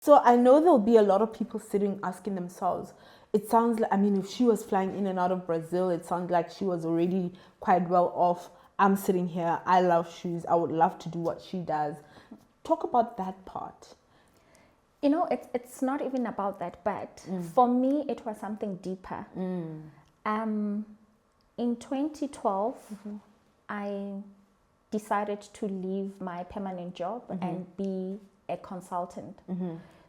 So I know there'll be a lot of people sitting asking themselves, it sounds like, I mean, if she was flying in and out of Brazil, it sounds like she was already quite well off. I'm sitting here. I love shoes. I would love to do what she does. Talk about that part. You know, it's not even about that, but for me, it was something deeper. In 2012, I decided to leave my permanent job and be a consultant.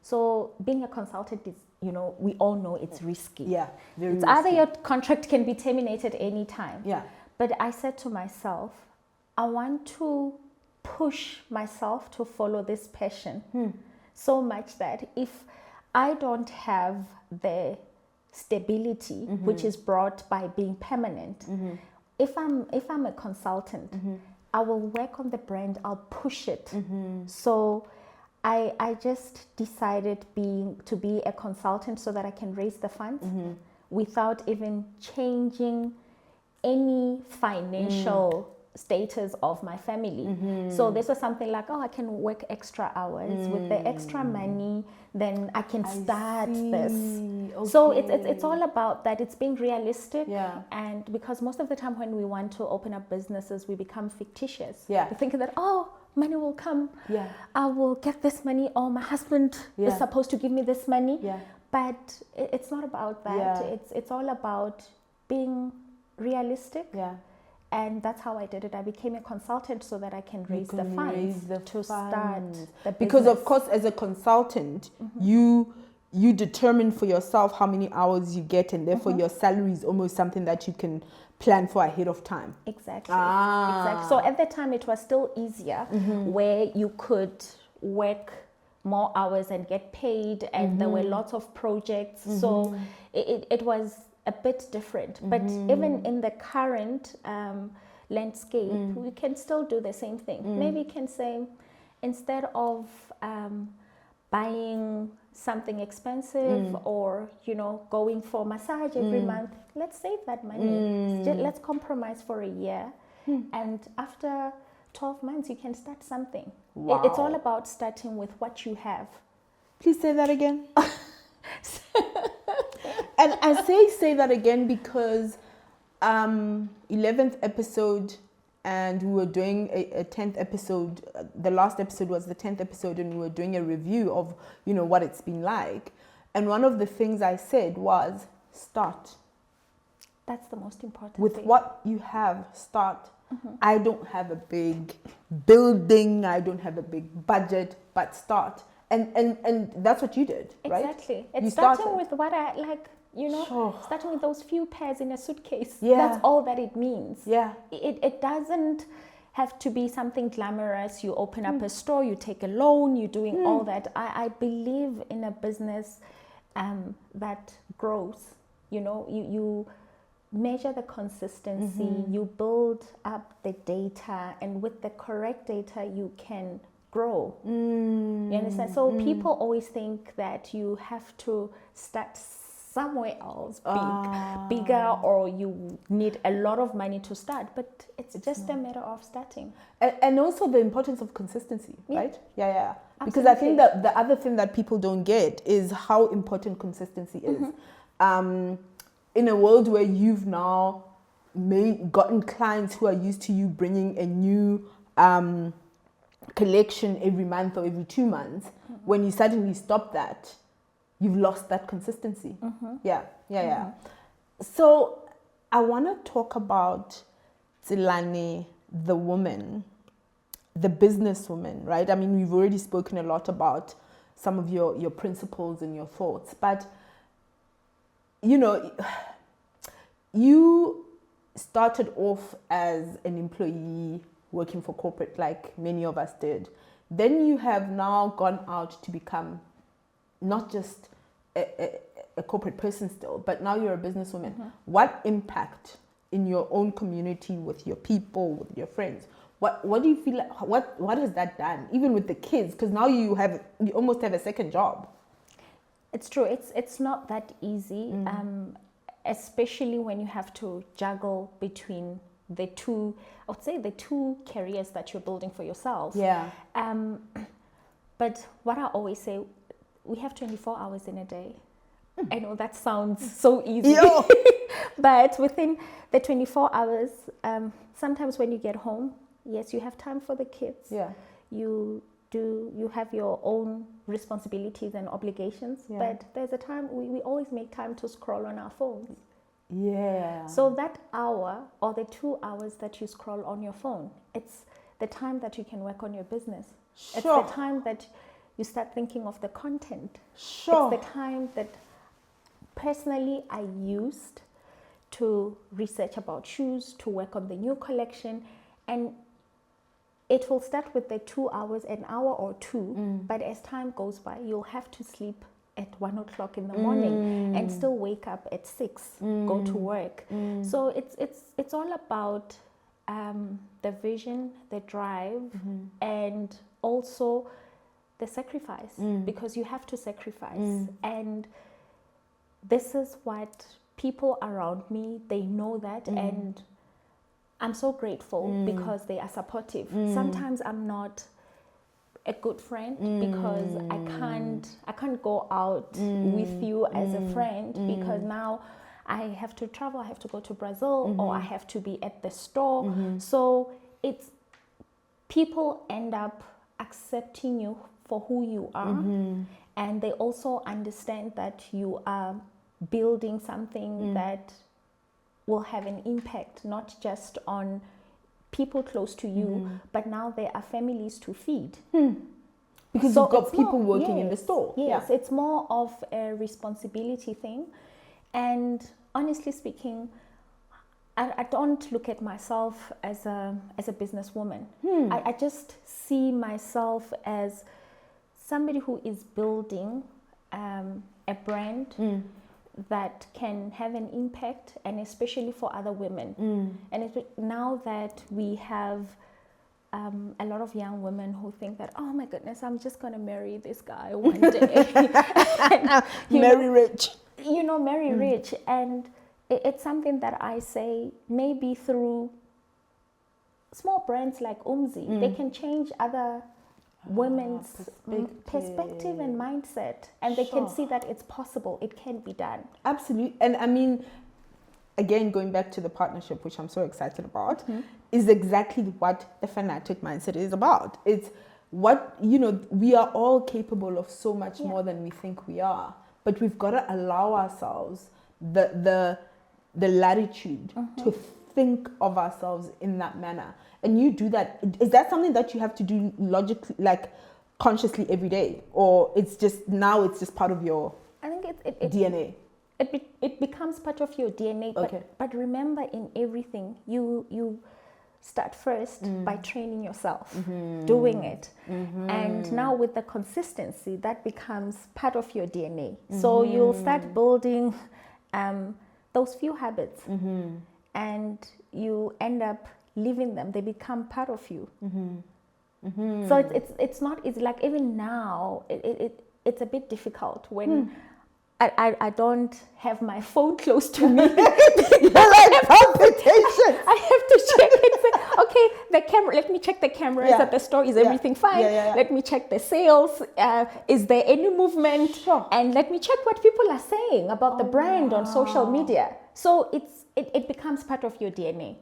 So being a consultant is, you know, we all know it's risky. Yeah, very It's risky. either your contract can be terminated any time. Yeah. But I said to myself, I want to push myself to follow this passion so much that if I don't have the stability which is brought by being permanent, if I'm a consultant, I will work on the brand, I'll push it. So I just decided to be a consultant so that I can raise the funds without even changing any financial status of my family. So this was something like, oh, I can work extra hours. With the extra money, then I can start this. Okay. So it's all about that. It's being realistic. Yeah. And because most of the time when we want to open up businesses, we become fictitious. Yeah. We think that, oh, money will come. Yeah. I will get this money, or my husband is supposed to give me this money. Yeah. But it's not about that. Yeah. It's all about being realistic. Yeah. And that's how I did it. I became a consultant so that I can raise the funds to start the business. Because of course, as a consultant, you determine for yourself how many hours you get, and therefore your salary is almost something that you can plan for ahead of time. Exactly. Exactly. So at that time, it was still easier where you could work more hours and get paid, and there were lots of projects. So it was a bit different, but even in the current landscape, we can still do the same thing. Maybe you can say, instead of buying something expensive or, you know, going for massage every month, let's save that money. Let's compromise for a year, and after 12 months you can start something. Wow. It's all about starting with what you have. Please say that again. And I say that again because 11th episode, and we were doing a 10th episode. The last episode was the 10th episode, and we were doing a review of, you know, what it's been like. And one of the things I said was, start. That's the most important With thing. what you have, start. I don't have a big building, I don't have a big budget, but start. And that's what you did, right? Exactly. It's You starting started. with what I like, you know, Sure. starting with those few pairs in a suitcase. Yeah. That's all that it means. Yeah. It doesn't have to be something glamorous. You open up a store, you take a loan, you're doing all that. I believe in a business that grows. You know, you measure the consistency, you build up the data, and with the correct data, you can grow. You understand? So people always think that you have to start somewhere else bigger, or you need a lot of money to start, but it's just a matter of starting. And also the importance of consistency, Yeah. right? Yeah. Because I think Absolutely. that the other thing that people don't get is how important consistency is. In a world where you've now gotten clients who are used to you bringing a new collection every month or every 2 months, when you suddenly stop that, you've lost that consistency. Yeah. So I want to talk about Tsele, the woman, the businesswoman, right? I mean, we've already spoken a lot about some of your principles and your thoughts, but you know, you started off as an employee working for corporate, like many of us did. Then you have now gone out to become not just a corporate person still, but now you're a businesswoman. What impact in your own community, with your people, with your friends? What do you feel like? What has that done? Even with the kids, because now you almost have a second job. It's true. It's not that easy, especially when you have to juggle between the two. I would say the two careers that you're building for yourself. Yeah. But what I always say, we have 24 hours in a day. I know that sounds so easy. Yo. But within the 24 hours, sometimes when you get home, yes, you have time for the kids. Yeah. You have your own responsibilities and obligations. Yeah. But there's a time, we always make time to scroll on our phones. Yeah. So that hour or the 2 hours that you scroll on your phone, it's the time that you can work on your business. Sure. It's the time that you start thinking of the content. Sure. It's the time that personally I used to research about shoes, to work on the new collection, and it will start with the 2 hours, an hour or two, but as time goes by, you'll have to sleep at 1 o'clock in the morning and still wake up at 6, go to work. So it's all about the vision, the drive, and also the sacrifice, because you have to sacrifice. And this is what people around me, they know that, and I'm so grateful because they are supportive. Sometimes I'm not a good friend because I can't go out with you as a friend because now I have to travel, I have to go to Brazil, or I have to be at the store. So it's people end up accepting you for who you are, and they also understand that you are building something that will have an impact not just on people close to you, but now there are families to feed. Because So you've got it's people more- working in the yes, store. Yes, Yeah. it's more of a responsibility thing. And honestly speaking, I don't look at myself as a businesswoman. I just see myself as somebody who is building a brand that can have an impact, and especially for other women. And now that we have a lot of young women who think that, oh my goodness, I'm just going to marry this guy one day. And, Very rich. Marry rich. And it's something that I say maybe through small brands like Umzee, they can change other women's perspective and mindset, and they can see that it's possible, it can be done. Absolutely. And I mean, again, going back to the partnership, which I'm so excited about, is exactly what the Fanatic mindset is about. It's what, we are all capable of so much more than we think we are, but we've got to allow ourselves the latitude to think of ourselves in that manner. And you do that. Is that something that you have to do logically, like consciously every day? Or it's just part of your I think DNA? It becomes part of your DNA. But remember, in everything, you start first by training yourself, doing it. And now with the consistency, that becomes part of your DNA. So you'll start building those few habits, and you end up living them. They become part of you. So it's like even now it's a bit difficult when I don't have my phone close to me. You're like palpitation. I have to check it. Say, okay, the camera. Let me check the cameras at the store. Is everything fine? Let me check the sales. Is there any movement? Sure. And let me check what people are saying about the brand on social media. So it becomes part of your DNA.